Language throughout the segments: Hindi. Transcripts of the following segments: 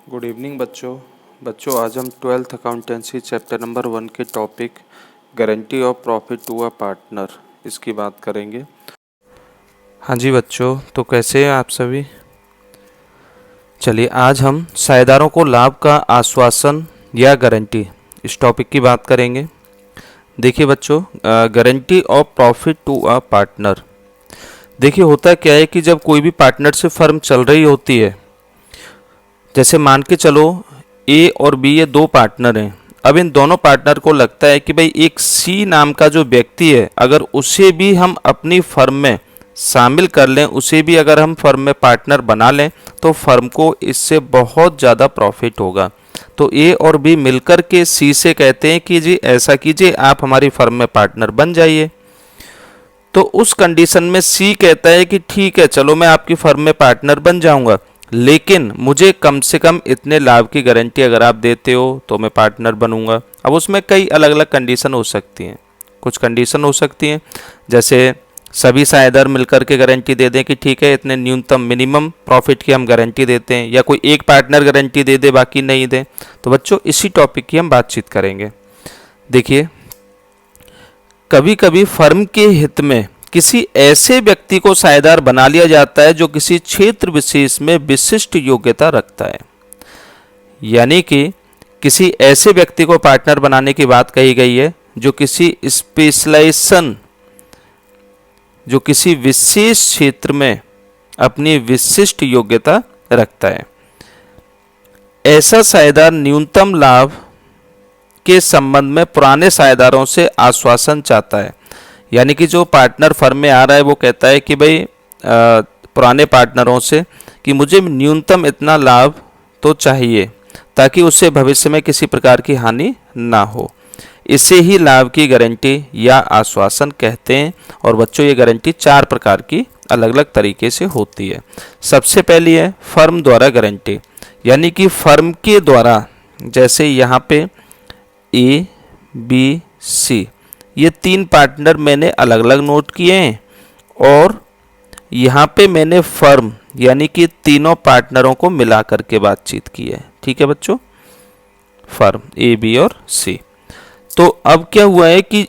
गुड इवनिंग बच्चों आज हम 12th अकाउंटेंसी चैप्टर नंबर 1 के topic guarantee of profit to a partner इसकी बात करेंगे। हाँ जी बच्चों, तो कैसे हैं आप सभी। चलिए आज हम साझेदारों को लाभ का आश्वासन या गारंटी इस टॉपिक की बात करेंगे। देखिए बच्चों, guarantee of profit to a partner. देखिए होता क्या है कि जब कोई भी पार्टनरशिप फर्म चल रही होती है, जैसे मान के चलो ए और बी ये दो पार्टनर हैं। अब इन दोनों पार्टनर को लगता है कि भाई एक सी नाम का जो व्यक्ति है, अगर उसे भी हम अपनी फर्म में शामिल कर लें, उसे भी अगर हम फर्म में पार्टनर बना लें तो फर्म को इससे बहुत ज़्यादा प्रॉफिट होगा। तो ए और बी मिलकर के सी से कहते हैं कि जी ऐसा कीजिए, आप हमारी फर्म में पार्टनर बन जाइए। तो उस कंडीशन में सी कहता है कि ठीक है, चलो मैं आपकी फर्म में पार्टनर बन जाऊंगा, लेकिन मुझे कम से कम इतने लाभ की गारंटी अगर आप देते हो तो मैं पार्टनर बनूंगा। अब उसमें कई अलग अलग कंडीशन हो सकती हैं। कुछ कंडीशन हो सकती हैं जैसे सभी साझेदार मिलकर के गारंटी दे दें कि ठीक है, इतने न्यूनतम मिनिमम प्रॉफिट की हम गारंटी देते हैं, या कोई एक पार्टनर गारंटी दे दे बाकी नहीं दे। तो बच्चों इसी टॉपिक की हम बातचीत करेंगे। देखिए कभी कभी फर्म के हित में किसी ऐसे व्यक्ति को साझेदार बना लिया जाता है जो किसी क्षेत्र विशेष में विशिष्ट योग्यता रखता है। यानी कि किसी ऐसे व्यक्ति को पार्टनर बनाने की बात कही गई है जो किसी स्पेशलाइजेशन, जो किसी विशेष क्षेत्र में अपनी विशिष्ट योग्यता रखता है। ऐसा साझेदार न्यूनतम लाभ के संबंध में पुराने साझेदारों से आश्वासन चाहता है। यानी कि जो पार्टनर फर्म में आ रहा है वो कहता है कि भाई पुराने पार्टनरों से कि मुझे न्यूनतम इतना लाभ तो चाहिए ताकि उससे भविष्य में किसी प्रकार की हानि ना हो। इसे ही लाभ की गारंटी या आश्वासन कहते हैं। और बच्चों ये गारंटी 4 प्रकार की अलग अलग तरीके से होती है। सबसे पहली है फर्म द्वारा गारंटी, यानी कि फर्म के द्वारा, जैसे यहाँ पे ए बी सी ये 3 पार्टनर मैंने अलग अलग नोट किए हैं, और यहाँ पे मैंने फर्म यानी कि तीनों पार्टनरों को मिला करके बातचीत की है। ठीक है बच्चों, फर्म ए बी और सी। तो अब क्या हुआ है कि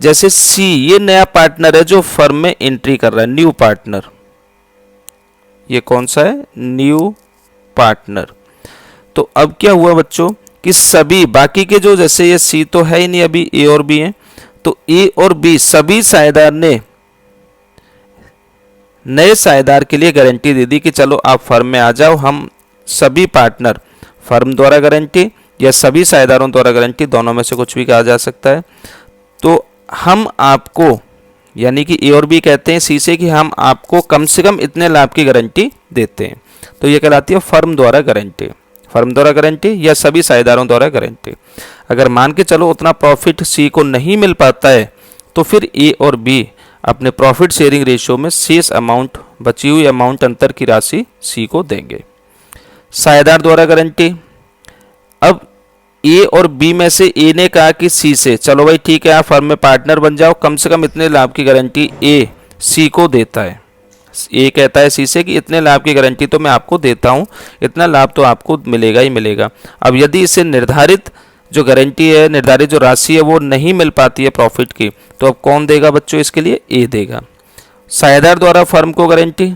जैसे सी ये नया पार्टनर है जो फर्म में एंट्री कर रहा है, न्यू पार्टनर। ये कौन सा है? New partner. तो अब क्या हुआ बच्चों कि सभी बाकी के जो, जैसे ये सी तो है ही नहीं, अभी ए और बी है, तो ए और बी सभी साझेदार ने नए साझेदार के लिए गारंटी दे दी कि चलो आप फर्म में आ जाओ। हम सभी पार्टनर फर्म द्वारा गारंटी या सभी साझेदारों द्वारा गारंटी, दोनों में से कुछ भी कहा जा सकता है। तो हम आपको, यानी कि ए और बी कहते हैं सी से कि हम आपको कम से कम इतने लाभ की गारंटी देते हैं। तो ये कहलाती है फर्म द्वारा गारंटी। फर्म द्वारा गारंटी या सभी साझेदारों द्वारा गारंटी। अगर मान के चलो उतना प्रॉफिट सी को नहीं मिल पाता है तो फिर ए और बी अपने प्रॉफिट शेयरिंग रेशियो में शेष अमाउंट, बची हुई अमाउंट अंतर की राशि सी को देंगे। साझेदार द्वारा गारंटी, अब ए और बी में से ए ने कहा कि सी से चलो भाई ठीक है, आप फर्म में पार्टनर बन जाओ, कम से कम इतने लाभ की गारंटी ए सी को देता है। ए कहता है सी से कि इतने लाभ की गारंटी तो मैं आपको देता हूं, इतना लाभ तो आपको मिलेगा ही मिलेगा। अब यदि इसे निर्धारित जो गारंटी है, निर्धारित जो राशि है वो नहीं मिल पाती है प्रॉफिट की, तो अब कौन देगा बच्चों? इसके लिए ए देगा। साझेदार द्वारा फर्म को गारंटी,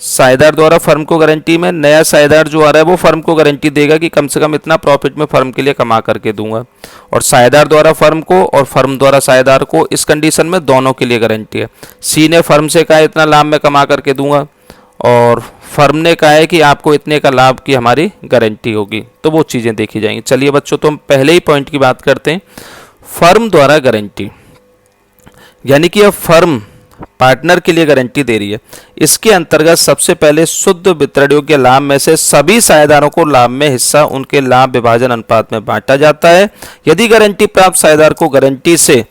साझेदार द्वारा फर्म को गारंटी में नया साझेदार जो आ रहा है वो फर्म को गारंटी देगा कि कम से कम इतना प्रॉफिट मैं फर्म के लिए कमा करके दूंगा। और साझेदार द्वारा फर्म को और फर्म द्वारा साझेदार को, इस कंडीशन में दोनों के लिए गारंटी है। सी ने फर्म से कहा इतना लाभ मैं कमा करके दूंगा, और फर्म ने कहा है कि आपको इतने का लाभ की हमारी गारंटी होगी। तो वो चीज़ें देखी जाएंगी। चलिए बच्चों, तो हम पहले ही पॉइंट की बात करते हैं, फर्म द्वारा गारंटी। यानी कि अब फर्म पार्टनर के लिए गारंटी दे रही है। इसके अंतर्गत सबसे पहले शुद्ध वितरण योग्य लाभ में से सभी साझेदारों को लाभ में हिस्सा उनके लाभ विभाजन अनुपात में बांटा जाता है। यदि गारंटी प्राप्त साझेदार को गारंटी से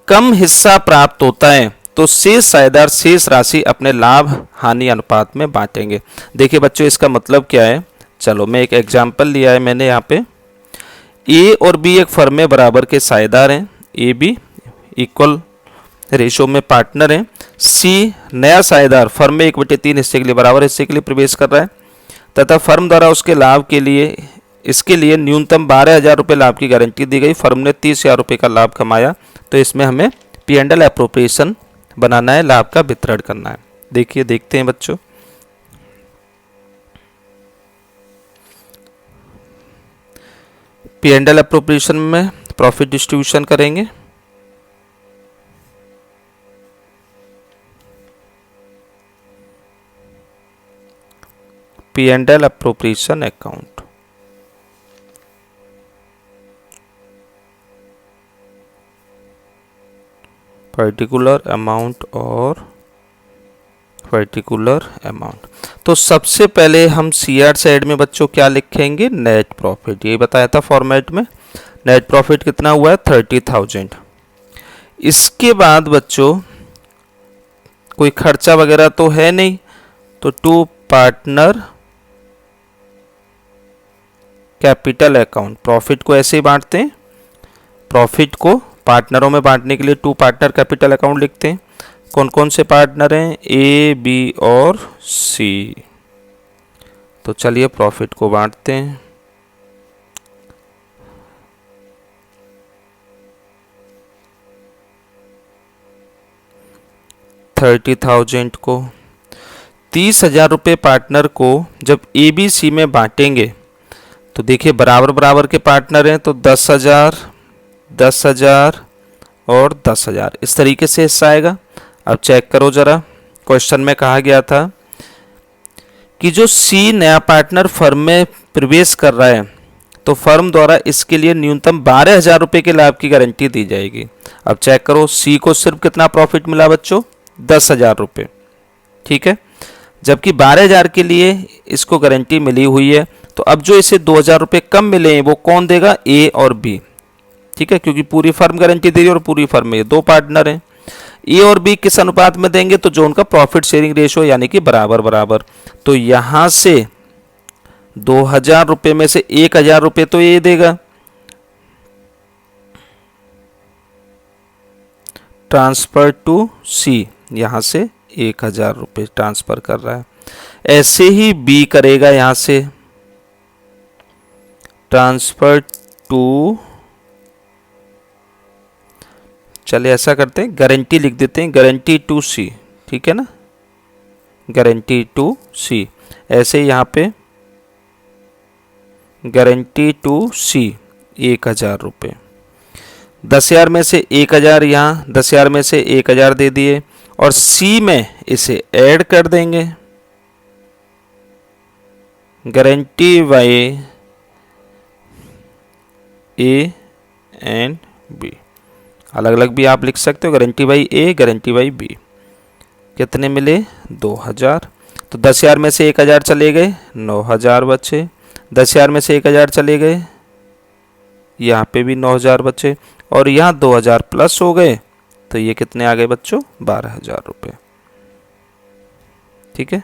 कम हिस्सा प्राप्त होता है तो शेष साझेदार शेष राशि अपने लाभ हानि अनुपात में बांटेंगे। देखिए बच्चों, इसका मतलब क्या है? चलो मैं एक एग्जाम्पल लिया है मैंने यहाँ पे। ए और बी एक फर्म में बराबर के साझेदार हैं, ए बी इक्वल रेशो में पार्टनर हैं। सी नया साझेदार फर्म में 1/3 हिस्से के लिए, बराबर हिस्से के लिए प्रवेश कर रहा है। तथा फर्म द्वारा उसके लाभ के लिए इसके लिए न्यूनतम 12,000 रुपये लाभ की गारंटी दी गई। फर्म ने 30,000 रुपये का लाभ कमाया, तो इसमें हमें P&L एप्रोप्रिएशन बनाना है, लाभ का वितरण करना है। देखिए, देखते हैं बच्चों। P&L एप्रोप्रिएशन में प्रॉफिट डिस्ट्रीब्यूशन करेंगे। P&L appropriation account, particular amount और पर्टिकुलर अमाउंट। तो सबसे पहले हम CR साइड में बच्चों क्या लिखेंगे? Net profit. ये बताया था फॉर्मेट में। नेट प्रॉफिट कितना हुआ है? 30,000। इसके बाद बच्चों कोई खर्चा वगैरह तो है नहीं, तो to partner capital account. Profit को ऐसे ही बांटते हैं, प्रॉफिट को पार्टनरों में बांटने के लिए टू पार्टनर कैपिटल अकाउंट लिखते हैं। कौन कौन से पार्टनर हैं? A, B और C। तो चलिए प्रॉफिट को बांटते हैं। $30,000 को 30,000 रुपये पार्टनर को जब ABC में बांटेंगे तो देखिए बराबर बराबर के पार्टनर हैं, तो 10,000, 10,000 और 10,000 इस तरीके से हिस्सा आएगा। अब चेक करो जरा, क्वेश्चन में कहा गया था कि जो C नया पार्टनर फर्म में प्रवेश कर रहा है तो फर्म द्वारा इसके लिए न्यूनतम 12,000 रुपये के लाभ की गारंटी दी जाएगी। अब चेक करो, C को सिर्फ कितना प्रॉफिट मिला बच्चों? 10,000 रुपये, ठीक है, जबकि 12,000 के लिए इसको गारंटी मिली हुई है। तो अब जो इसे 2,000 रुपये कम मिले हैं वो कौन देगा? A और B, ठीक है, क्योंकि पूरी फर्म गारंटी दे रही है और पूरी फर्म में ये दो पार्टनर हैं। A और B किस अनुपात में देंगे? तो जो उनका प्रॉफिट शेयरिंग रेशो यानी कि बराबर बराबर। तो यहां से 2,000 रुपये में से 1,000 रुपये तो ये देगा, ट्रांसफर टू C, यहां से 1,000 रुपये ट्रांसफर कर रहा है। ऐसे ही B करेगा, यहां से ट्रांसफर टू, चलिए ऐसा करते हैं, गारंटी लिख देते हैं, गारंटी टू C, ठीक है ना, गारंटी टू C। ऐसे यहाँ पे गारंटी टू C 1,000 रुपये, 10,000 में से 1,000 यहाँ, 10,000 में से 1,000 दे दिए और C में इसे ऐड कर देंगे, guarantee bye A and B। अलग अलग भी आप लिख सकते हो, guarantee by A, guarantee by B। कितने मिले? 2,000। तो 10,000 में से 1,000 चले गए, 9,000 बचे। 10,000 में से 1,000 चले गए, यहाँ पे भी 9,000 बचे और यहाँ 2,000 प्लस हो गए, तो ये कितने आ गए बच्चों? 12,000 रुपये, ठीक है।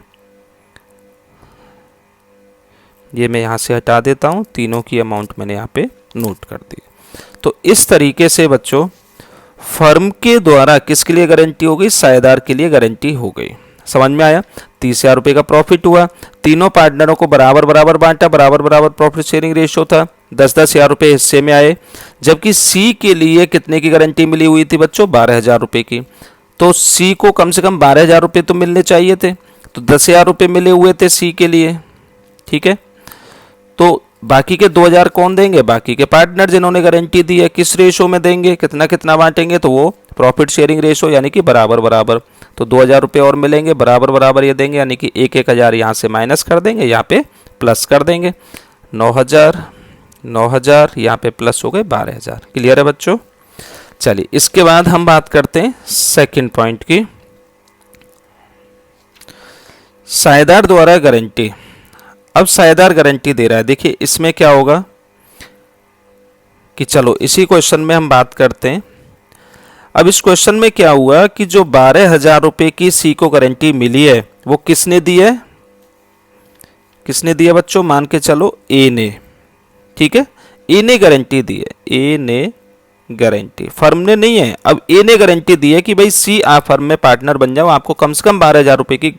ये मैं यहाँ से हटा देता हूँ, तीनों की अमाउंट मैंने यहाँ पे नोट कर दी। तो इस तरीके से बच्चों फर्म के द्वारा किसके लिए गारंटी हो गई? साझेदार के लिए गारंटी हो गई। समझ में आया? 30,000 रुपये का प्रॉफिट हुआ, तीनों पार्टनरों को बराबर बराबर बांटा, बराबर बराबर प्रॉफिट शेयरिंग रेशियो था, 10,000 रुपये हिस्से में आए। जबकि C के लिए कितने की गारंटी मिली हुई थी बच्चों? 12,000 रुपये की। तो C को कम से कम 12,000 रुपये तो मिलने चाहिए थे, तो 10,000 रुपये मिले हुए थे C के लिए, ठीक है। तो बाकी के 2,000 कौन देंगे? बाकी के पार्टनर जिन्होंने गारंटी दी है। किस रेशो में देंगे? कितना कितना बांटेंगे? तो वो प्रॉफिट शेयरिंग रेशो यानी कि बराबर बराबर। तो 2,000 रुपये और मिलेंगे, बराबर बराबर ये देंगे, यानी कि 1,000 यहाँ से माइनस कर देंगे, यहाँ पे प्लस कर देंगे। 9,000 यहाँ पे प्लस हो गए 12,000। क्लियर है बच्चों? चलिए इसके बाद हम बात करते हैं सेकंड पॉइंट की, साझेदार द्वारा गारंटी। अब साझेदार गारंटी दे रहा है, देखिए इसमें क्या होगा कि चलो इसी क्वेश्चन में हम बात करते हैं। अब इस क्वेश्चन में क्या हुआ कि जो 12,000 रुपये की C को गारंटी मिली है वो किसने दी है? किसने दी है बच्चों? मान के चलो A ने, ठीक है, A ने गारंटी दी है, A ने गारंटी, फर्म ने नहीं है। अब A ने गारंटी दी है कि भाई C आप फर्म में पार्टनर बन जाओ, आपको कम से कम 12,000 रुपये की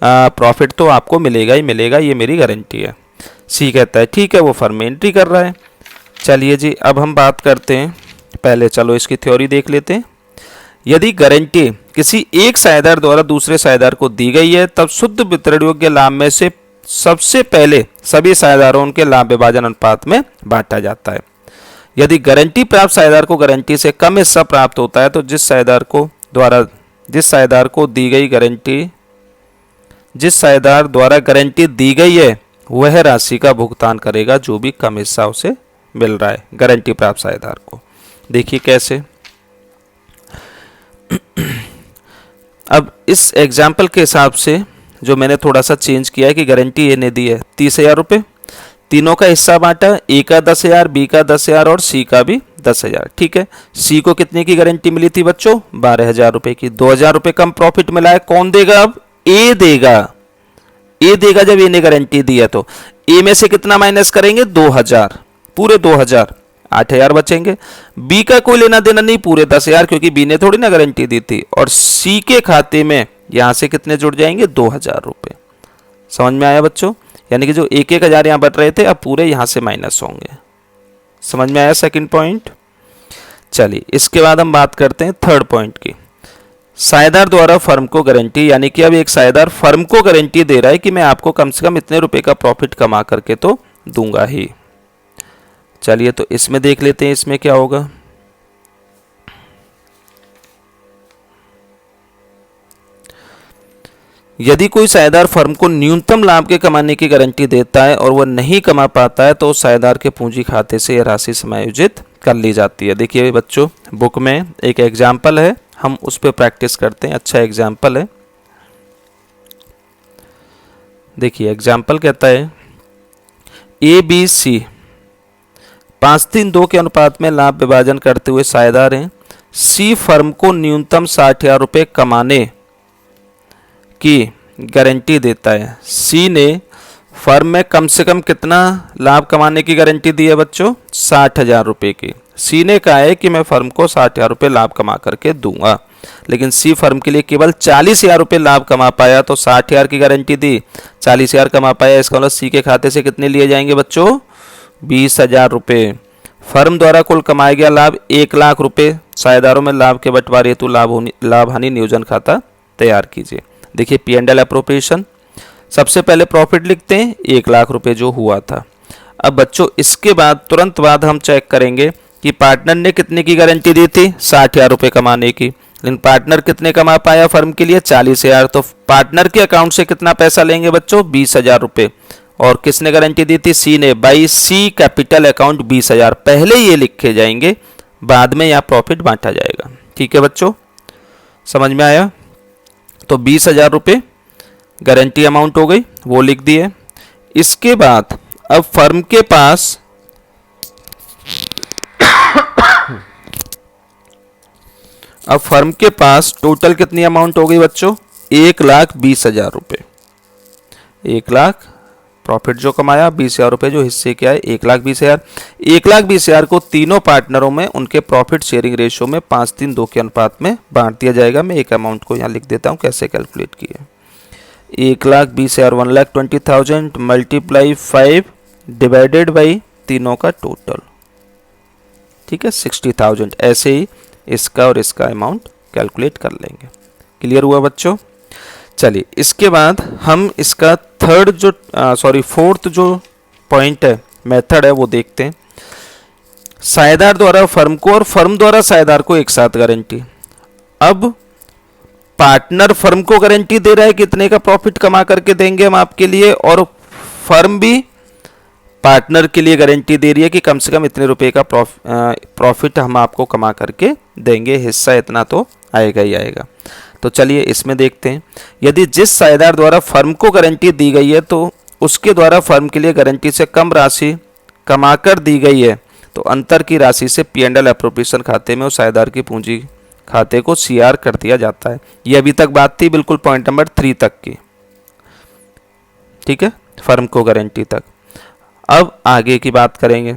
प्रॉफिट तो आपको मिलेगा ही मिलेगा, ये मेरी गारंटी है। सी कहता है ठीक है, वो फर्म में एंट्री कर रहा है। चलिए जी, अब हम बात करते हैं, पहले चलो इसकी थ्योरी देख लेते हैं। यदि गारंटी किसी एक साझेदार द्वारा दूसरे साझेदार को दी गई है, तब शुद्ध वितरण योग्य लाभ में से सबसे पहले सभी साझेदारों के लाभ विभाजन अनुपात में बांटा जाता है। यदि गारंटी प्राप्त साझेदार को गारंटी से कम हिस्सा प्राप्त होता है, तो जिस साझेदार द्वारा गारंटी दी गई है वह राशि का भुगतान करेगा जो भी कम हिस्सा उसे मिल रहा है गारंटी प्राप्त साझेदार को। देखिए कैसे। अब इस एग्जाम्पल के हिसाब से जो मैंने थोड़ा सा चेंज किया है कि गारंटी ये ने दी है 30,000 रुपये, तीनों का हिस्सा बांटा, ए का 10,000, बी का 10,000 और सी का भी 10,000। ठीक है, सी को कितने की गारंटी मिली थी बच्चों? 12,000 रुपये की। 2,000 रुपये कम प्रॉफिट मिला है, कौन देगा? अब ए देगा। ए देगा जब ए ने गारंटी दी है तो ए में से कितना माइनस करेंगे? 2,000, पूरे 2,000, 8,000 बचेंगे। बी का कोई लेना देना नहीं, पूरे 10,000, क्योंकि बी ने थोड़ी ना गारंटी दी थी। और सी के खाते में यहां से कितने जुड़ जाएंगे? 2,000 रुपये। समझ में आया बच्चों? यानी कि जो 1,000 यहां बच रहे थे अब पूरे यहां से माइनस होंगे। समझ में आया सेकंड पॉइंट? चलिए इसके बाद हम बात करते हैं थर्ड पॉइंट की। साझेदार द्वारा फर्म को गारंटी, यानी कि अब एक साझेदार फर्म को गारंटी दे रहा है कि मैं आपको कम से कम इतने रुपए का प्रॉफिट कमा करके तो दूंगा ही। चलिए तो इसमें देख लेते हैं इसमें क्या होगा। यदि कोई साझेदार फर्म को न्यूनतम लाभ के कमाने की गारंटी देता है और वह नहीं कमा पाता है, तो साझेदार के पूंजी खाते से यह राशि समायोजित कर ली जाती है। देखिए बच्चों, बुक में एक एग्जाम्पल है, हम उस पर प्रैक्टिस करते हैं। अच्छा एग्जाम्पल है, देखिए एग्जाम्पल कहता है ए बी सी 5-3-2 के अनुपात में लाभ विभाजन करते हुए साझेदार हैं। सी फर्म को न्यूनतम 60,000 रुपये कमाने की गारंटी देता है। सी ने फर्म में कम से कम कितना लाभ कमाने की गारंटी दी है बच्चों? 60,000 रुपये की। सी ने कहा है कि मैं फर्म को 60,000 रुपये लाभ कमा करके दूंगा, लेकिन सी फर्म के लिए केवल 40,000 रुपये लाभ कमा पाया, तो 60,000 की गारंटी दी, 40,000 कमा पाया, इसका मतलब सी के खाते से कितने लिए जाएंगे बच्चों? 20,000 रुपये। फर्म द्वारा कुल कमाया गया लाभ 1,00,000 रुपये। साझेदारों में लाभ के बंटवारे हेतु लाभ हानि नियोजन खाता तैयार कीजिए। देखिए P&L एप्रोप्रिएशन, सबसे पहले प्रॉफिट लिखते हैं 1,00,000 रुपये जो हुआ था। अब बच्चों इसके बाद तुरंत बाद हम चेक करेंगे कि पार्टनर ने कितने की गारंटी दी थी? 60,000 रुपये कमाने की, लेकिन पार्टनर कितने कमा पाया फर्म के लिए? 40,000। तो पार्टनर के अकाउंट से कितना पैसा लेंगे बच्चों? 20,000 रुपये। और किसने गारंटी दी थी? सी ने। By C capital account 20,000। पहले ये लिखे जाएंगे, बाद में यहाँ प्रॉफिट बांटा जाएगा। ठीक है बच्चों, समझ में आया? तो 20,000 रुपये गारंटी अमाउंट हो गई, वो लिख दिए। इसके बाद अब फर्म के पास टोटल कितनी अमाउंट हो गई बच्चों? 1,20,000 रुपये। 1,00,000 प्रॉफिट जो कमाया, 20,000 रुपये जो हिस्से के आए, 1,20,000। 1,20,000 को तीनों पार्टनरों में उनके प्रॉफिट शेयरिंग रेशियो में 5-3-2 के अनुपात में बांट दिया जाएगा। मैं एक अमाउंट को यहाँ लिख देता हूँ कैसे कैलकुलेट किया। 1,20,000 1,20,000 मल्टीप्लाई 5 डिवाइडेड बाई तीनों का टोटल। ठीक है, 60,000। ऐसे ही इसका और इसका अमाउंट कैलकुलेट कर लेंगे। क्लियर हुआ बच्चों? चलिए इसके बाद हम इसका फोर्थ जो पॉइंट है, मेथड है, वो देखते हैं। साझेदार द्वारा फर्म को और फर्म द्वारा साझेदार को एक साथ गारंटी। अब पार्टनर फर्म को गारंटी दे रहा है कितने का प्रॉफिट कमा करके देंगे हम आपके लिए, और फर्म भी पार्टनर के लिए गारंटी दे रही है कि कम से कम इतने रुपए का प्रॉफिट हम आपको कमा करके देंगे, हिस्सा इतना तो आएगा ही आएगा। तो चलिए इसमें देखते हैं। यदि जिस साझेदार द्वारा फर्म को गारंटी दी गई है तो उसके द्वारा फर्म के लिए गारंटी से कम राशि कमाकर दी गई है, तो अंतर की राशि से P&L एप्रोप्रिएशन खाते में उस साझेदार की पूंजी खाते को CR कर दिया जाता है। ये अभी तक बात थी बिल्कुल पॉइंट नंबर 3 तक की। ठीक है, फर्म को गारंटी तक। अब आगे की बात करेंगे।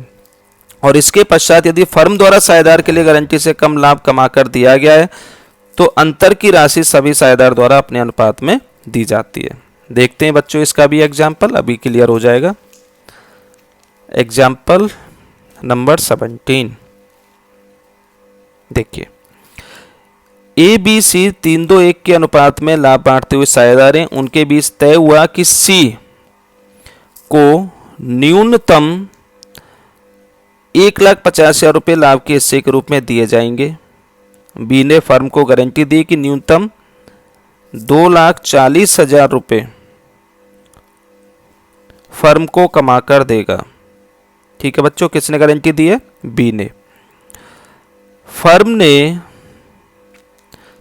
और इसके पश्चात यदि फर्म द्वारा साझेदार के लिए गारंटी से कम लाभ कमाकर दिया गया है, तो अंतर की राशि सभी साझेदार द्वारा अपने अनुपात में दी जाती है। देखते हैं बच्चों इसका भी एग्जाम्पल, अभी क्लियर हो जाएगा। एग्जाम्पल नंबर 17 देखिए, ए बी सी 3-2-1 के अनुपात में लाभ बांटते हुए साझेदार हैं, उनके बीच तय हुआ कि सी को न्यूनतम 1,50,000 रुपये लाभ के हिस्से के रूप में दिए जाएंगे। बी ने फर्म को गारंटी दी कि न्यूनतम 2,40,000 रुपये फर्म को कमाकर देगा। ठीक है बच्चों, किसने गारंटी दी है? बी ने। फर्म ने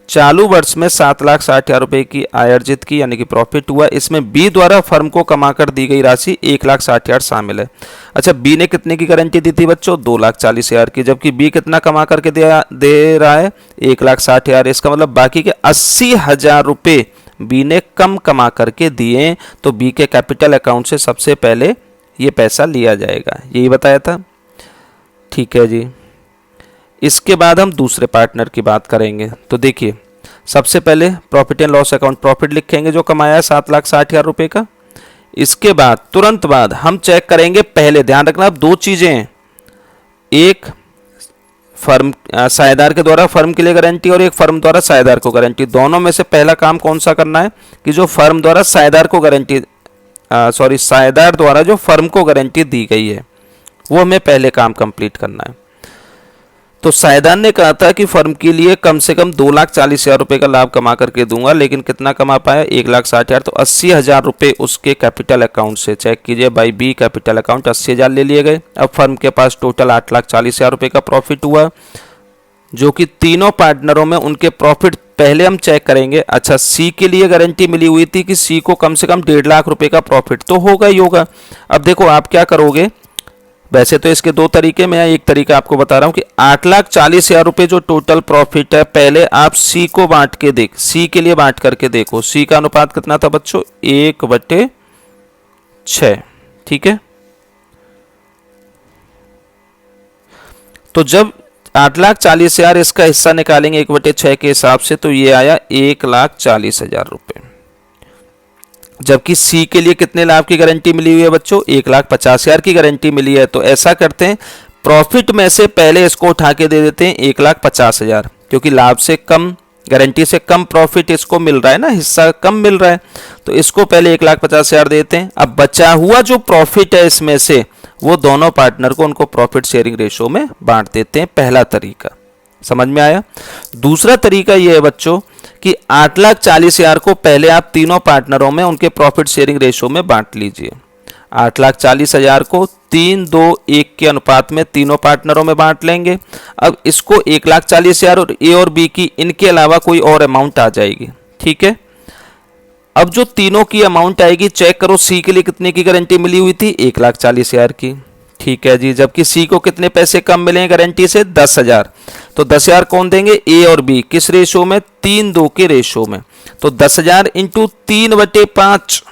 चालू वर्ष में 7,60,000 रुपये की आय अर्जित की, यानी कि प्रॉफिट हुआ। इसमें बी द्वारा फर्म को कमाकर दी गई राशि 1,60,000 शामिल है। अच्छा, बी ने कितने की गारंटी दी थी बच्चों? 2,40,000 की, जबकि बी कितना कमा करके दे रहा है? 1,60,000। इसका मतलब बाकी के 80,000 रुपये बी ने कम कमा करके दिए, तो बी के कैपिटल अकाउंट से सबसे पहले ये पैसा लिया जाएगा, यही बताया था। ठीक है जी, इसके बाद हम दूसरे पार्टनर की बात करेंगे। तो देखिए, सबसे पहले profit and loss account profit लिखेंगे जो कमाया है 7,60,000 रुपये का। इसके बाद तुरंत बाद हम चेक करेंगे, पहले ध्यान रखना अब दो चीजें हैं, एक फर्म साझेदार के द्वारा फर्म के लिए गारंटी और एक फर्म द्वारा साझेदार को गारंटी। दोनों में से पहला काम कौन सा करना है कि जो फर्म द्वारा साझेदार को गारंटी साझेदार द्वारा जो फर्म को गारंटी दी गई है वो हमें पहले काम कंप्लीट करना है। तो साझेदार ने कहा था कि फर्म के लिए कम से कम 2,40,000 रुपये का लाभ कमा करके दूंगा, लेकिन कितना कमा पाया? 1,60,000। तो 80,000 रुपये उसके कैपिटल अकाउंट से, चेक कीजिए बाई बी कैपिटल अकाउंट 80,000 ले लिए गए। अब फर्म के पास टोटल 8,40,000 रुपये का प्रॉफिट हुआ, जो कि तीनों पार्टनरों में उनके प्रॉफिट पहले हम चेक करेंगे। अच्छा, सी के लिए गारंटी मिली हुई थी कि सी को कम से कम 1.5 लाख रुपए का प्रॉफिट तो होगा ही होगा। अब देखो आप क्या करोगे, वैसे तो इसके दो तरीके में है, एक तरीका आपको बता रहा हूं कि 8,40,000 रुपये जो टोटल प्रॉफिट है, पहले आप सी को बांट के देख, सी के लिए बांट करके देखो। सी का अनुपात कितना था बच्चों? 1/6। ठीक है, तो जब 8,40,000 इसका हिस्सा निकालेंगे 1/6 के हिसाब से, तो ये आया 1,40,000 रुपये। जबकि सी के लिए कितने लाभ की गारंटी मिली हुई है बच्चों? 1,50,000 की गारंटी मिली है। तो ऐसा करते हैं, प्रॉफिट में से पहले इसको उठा के दे देते हैं 1,50,000, क्योंकि लाभ से कम, गारंटी से कम प्रॉफिट इसको मिल रहा है ना, हिस्सा कम मिल रहा है, तो इसको पहले 1,50,000 देते हैं। अब बचा हुआ जो प्रॉफिट है इसमें से वो दोनों पार्टनर को उनको प्रॉफिट शेयरिंग रेशो में बांट देते हैं। पहला तरीका समझ में आया। दूसरा तरीका यह है बच्चों कि 8,40,000 को पहले आप तीनों पार्टनरों में उनके प्रॉफिट शेयरिंग रेशो में बांट लीजिए। 8,40,000 को 3-2-1 के अनुपात में तीनों पार्टनरों में बांट लेंगे। अब इसको 1,40,000 और ए और बी की इनके अलावा कोई और अमाउंट आ जाएगी। ठीक है, अब जो तीनों की अमाउंट आएगी, चेक करो सी के लिए कितने की गारंटी मिली हुई थी? 1,40,000 की। ठीक है जी, जबकि सी को कितने पैसे कम मिले हैं गारंटी से? 10,000। तो 10,000 कौन देंगे? ए और बी। किस रेशो में? 3-2 के रेशो में। तो 10,000 इंटू 3/5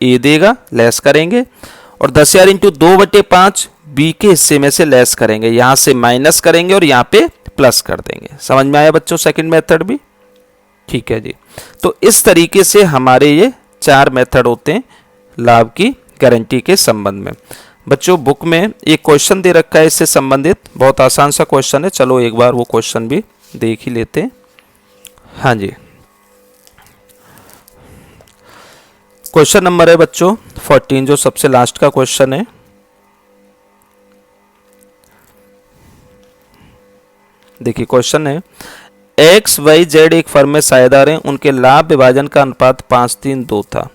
ए देगा, लेस करेंगे, और 10,000 इंटू 2/5 बी के हिस्से में से लेस करेंगे, यहां से माइनस करेंगे और यहां पे प्लस कर देंगे। समझ में आया बच्चों सेकंड मेथड भी? ठीक है जी, तो इस तरीके से हमारे ये 4 मेथड होते हैं लाभ की गारंटी के संबंध में। बच्चों बुक में एक क्वेश्चन दे रखा है इससे संबंधित, बहुत आसान सा क्वेश्चन है, चलो एक बार वो क्वेश्चन भी देख ही लेते हैं। हाँ जी, क्वेश्चन नंबर है बच्चों 14, जो सबसे लास्ट का क्वेश्चन है। देखिए क्वेश्चन है, XYZ एक फर्म में साझेदार हैं, उनके लाभ विभाजन का अनुपात 5:3:2 था।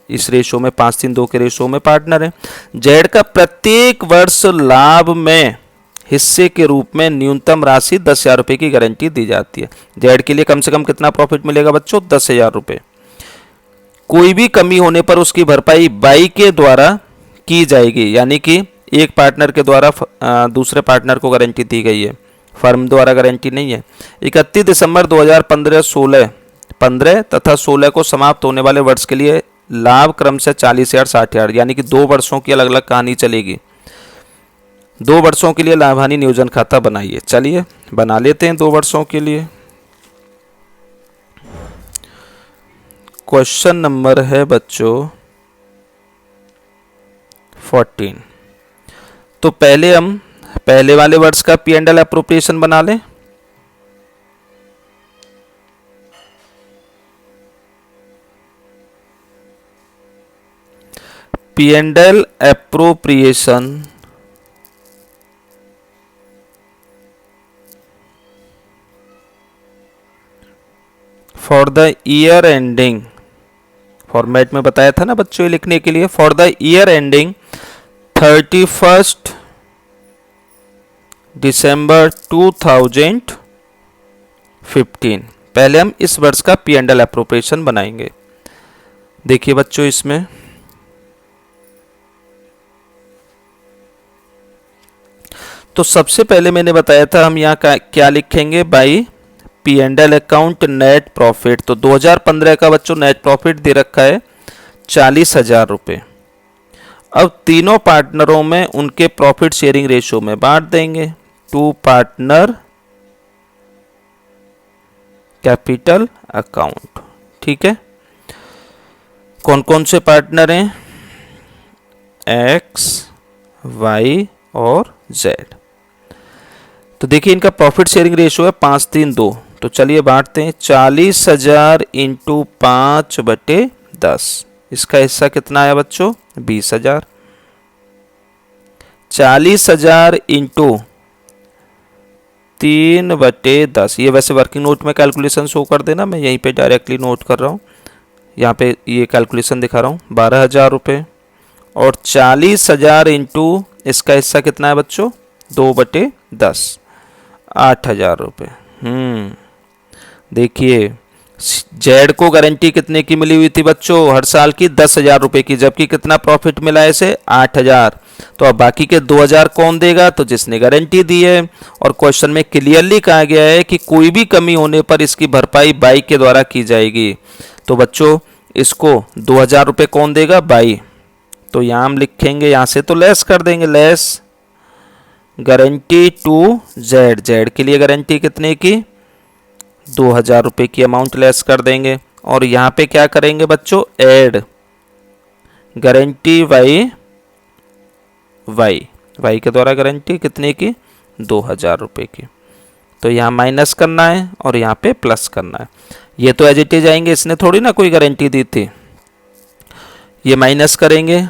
इस रेशो में 5:3:2 के रेशो में पार्टनर है। जेड का प्रत्येक वर्ष लाभ में हिस्से के रूप में न्यूनतम राशि 10,000 रुपये की गारंटी दी जाती है। जेड के लिए कम से कम कितना प्रॉफिट मिलेगा बच्चों? 10,000 रुपये। कोई भी कमी होने पर उसकी भरपाई बाई के द्वारा की जाएगी, यानी कि एक पार्टनर के द्वारा दूसरे पार्टनर को गारंटी दी गई है, फर्म द्वारा गारंटी नहीं है। 31 दिसंबर 2015 तथा 16 को समाप्त होने वाले वर्ष के लिए लाभ क्रम से 40,000 60,000, यानी कि 2 वर्षों की अलग अलग कहानी चलेगी। 2 वर्षों के लिए लाभ हानि नियोजन खाता बनाइए। चलिए बना लेते हैं 2 वर्षों के लिए। क्वेश्चन नंबर है बच्चों 14। तो पहले हम पहले वाले वर्ड्स का पी एंड एल अप्रोप्रिएशन बना लें। P and L appropriation for the year ending, format में बताया था ना बच्चों ये लिखने के लिए, फॉर द ईयर एंडिंग 31 दिसंबर 2015। पहले हम इस वर्ष का पी एंड एल अप्रोप्रिएशन बनाएंगे। देखिए बच्चों इसमें तो सबसे पहले मैंने बताया था हम यहाँ क्या लिखेंगे, by P and L account net profit. तो 2015 का बच्चों नेट प्रॉफिट दे रखा है 40,000 रुपये। अब तीनों पार्टनरों में उनके प्रॉफिट शेयरिंग रेशियो में बांट देंगे। 2 पार्टनर कैपिटल अकाउंट, ठीक है। कौन कौन से पार्टनर हैं? एक्स, वाई और जेड। तो देखिए इनका प्रॉफिट शेयरिंग रेशियो है 5-3-2। तो चलिए बांटते हैं। 40,000 इंटू 5/10, इसका हिस्सा कितना आया बच्चों? 20,000। 40,000 इंटू 3/10, ये वैसे वर्किंग नोट में कैलकुलेशन शो कर देना, मैं यहीं पे डायरेक्टली नोट कर रहा हूँ, यहाँ पे ये कैलकुलेशन दिखा रहा हूँ। 12,000 रुपये। और 40,000 इंटू इसका हिस्सा कितना है बच्चों? 2/10, 8,000 रुपये। देखिए जेड को गारंटी कितने की मिली हुई थी बच्चों? हर साल की 10,000 रुपये की, जबकि कितना प्रॉफिट मिला है इसे? 8,000। तो अब बाकी के 2,000 कौन देगा? तो जिसने गारंटी दी है। और क्वेश्चन में क्लियरली कहा गया है कि कोई भी कमी होने पर इसकी भरपाई बाई के द्वारा की जाएगी। तो बच्चों इसको 2,000 रुपये कौन देगा? बाई। तो यहाँ हम लिखेंगे, यहाँ से तो लेस कर देंगे, less guarantee to Z. Z के लिए गारंटी कितने की? 2,000 रुपये की अमाउंट लेस कर देंगे। और यहाँ पे क्या करेंगे बच्चों? ऐड गारंटी वाई, वाई के द्वारा गारंटी कितने की? 2,000 रुपये की। तो यहाँ माइनस करना है और यहाँ पे प्लस करना है। ये तो एज इट इज आएंगे, इसने थोड़ी ना कोई गारंटी दी थी। ये माइनस करेंगे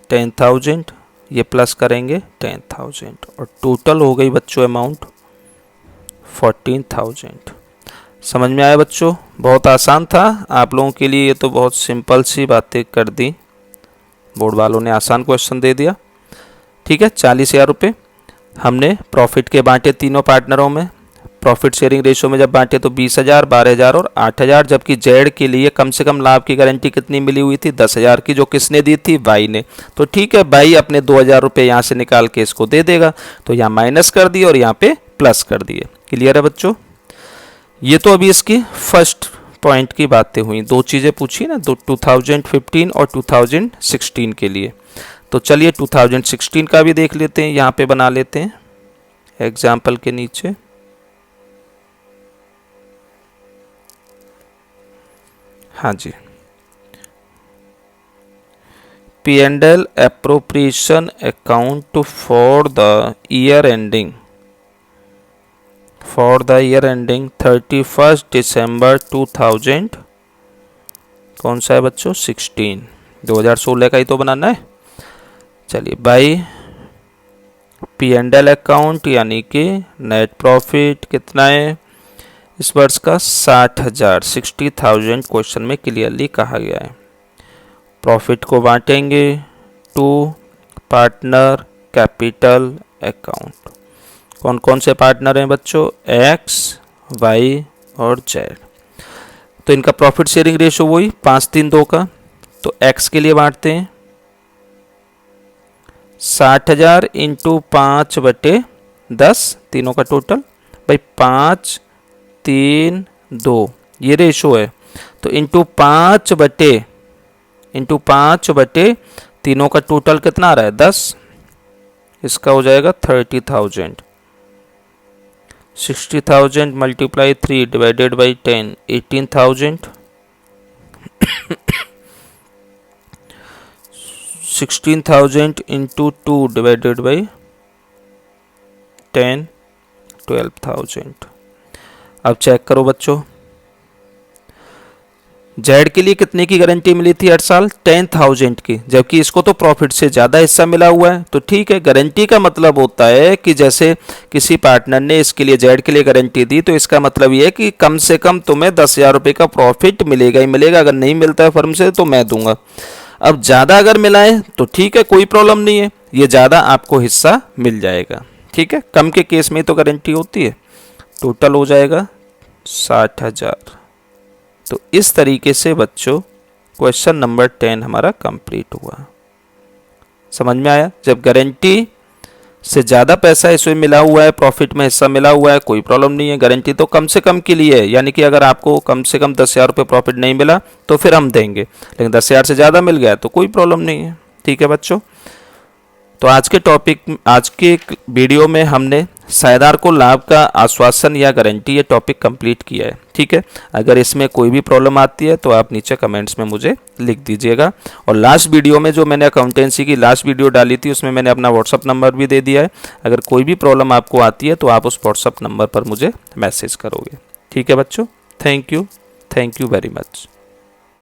10,000, ये प्लस करेंगे 10,000, और टोटल हो गई बच्चों अमाउंट 14,000। समझ में आया बच्चों? बहुत आसान था आप लोगों के लिए, ये तो बहुत सिंपल सी बातें कर दी, बोर्ड वालों ने आसान क्वेश्चन दे दिया। ठीक है, 40,000 रुपये हमने प्रॉफिट के बांटे तीनों पार्टनरों में। प्रॉफिट शेयरिंग रेशियो में जब बांटे तो 20,000, 12,000 और 8,000, जबकि जेड के लिए कम से कम लाभ की गारंटी कितनी मिली हुई थी? 10,000 की, जो किसने दी थी? बाई ने। तो ठीक है, बाई अपने 2,000 रुपये यहाँ से निकाल के इसको दे देगा। तो यहाँ माइनस कर दिए और यहाँ पे प्लस कर दिए। क्लियर है बच्चों? ये तो अभी इसकी फर्स्ट पॉइंट की बातें हुई। दो चीज़ें पूछी ना, 2015 और 2016 के लिए। तो चलिए 2016 का भी देख लेते हैं, यहाँ पे बना लेते हैं एग्जाम्पल के नीचे। हाँ जी, P and L appropriation account for the year ending 31 December 2000, कौन सा है बच्चों? 2016 का ही तो बनाना है। चलिए, by P and L account यानी कि नेट प्रॉफिट कितना है इस वर्ष का? 60,000 क्वेश्चन में क्लियरली कहा गया है। प्रॉफिट को बांटेंगे 2 पार्टनर कैपिटल अकाउंट। कौन कौन से पार्टनर हैं बच्चों? एक्स, वाई और जेड। तो इनका प्रॉफिट शेयरिंग रेशियो वही 5-3-2 का। तो एक्स के लिए बांटते हैं 60,000 इंटू 5/10, तीनों का टोटल भाई 5-3-2 ये रेशो है। तो इंटू 5/, तीनों का टोटल कितना आ रहा है? 10। इसका हो जाएगा 30,000। 60,000 multiply 3 divided by 10, 18,000। 16,000 into 2 divided by 10, 12,000। अब चेक करो बच्चों, जेड के लिए कितने की गारंटी मिली थी हर साल? 10,000 की, जबकि इसको तो प्रॉफिट से ज़्यादा हिस्सा मिला हुआ है। तो ठीक है, गारंटी का मतलब होता है कि जैसे किसी पार्टनर ने इसके लिए, जेड के लिए गारंटी दी, तो इसका मतलब ये है कि कम से कम तुम्हें 10,000 रुपये का प्रॉफिट मिलेगा ही मिलेगा। अगर नहीं मिलता है फर्म से तो मैं दूंगा। अब ज़्यादा अगर मिला है तो ठीक है, कोई प्रॉब्लम नहीं है, ये ज़्यादा आपको हिस्सा मिल जाएगा। ठीक है, कम के केस में तो गारंटी होती है। टोटल हो जाएगा 60,000। तो इस तरीके से बच्चों क्वेश्चन नंबर 10 हमारा कंप्लीट हुआ। समझ में आया? जब गारंटी से ज़्यादा पैसा इसमें मिला हुआ है, प्रॉफिट में हिस्सा मिला हुआ है, कोई प्रॉब्लम नहीं है। गारंटी तो कम से कम के लिए है, यानी कि अगर आपको कम से कम 10,000 रुपये प्रॉफिट नहीं मिला तो फिर हम देंगे, लेकिन 10,000 से ज़्यादा मिल गया तो कोई प्रॉब्लम नहीं है। ठीक है बच्चों, तो आज के वीडियो में हमने साझेदार को लाभ का आश्वासन या गारंटी, ये टॉपिक कंप्लीट किया है। ठीक है, अगर इसमें कोई भी प्रॉब्लम आती है तो आप नीचे कमेंट्स में मुझे लिख दीजिएगा। और लास्ट वीडियो में जो मैंने अकाउंटेंसी की लास्ट वीडियो डाली थी, उसमें मैंने अपना व्हाट्सअप नंबर भी दे दिया है। अगर कोई भी प्रॉब्लम आपको आती है तो आप उस व्हाट्सअप नंबर पर मुझे मैसेज करोगे। ठीक है बच्चों, थैंक यू वेरी मच।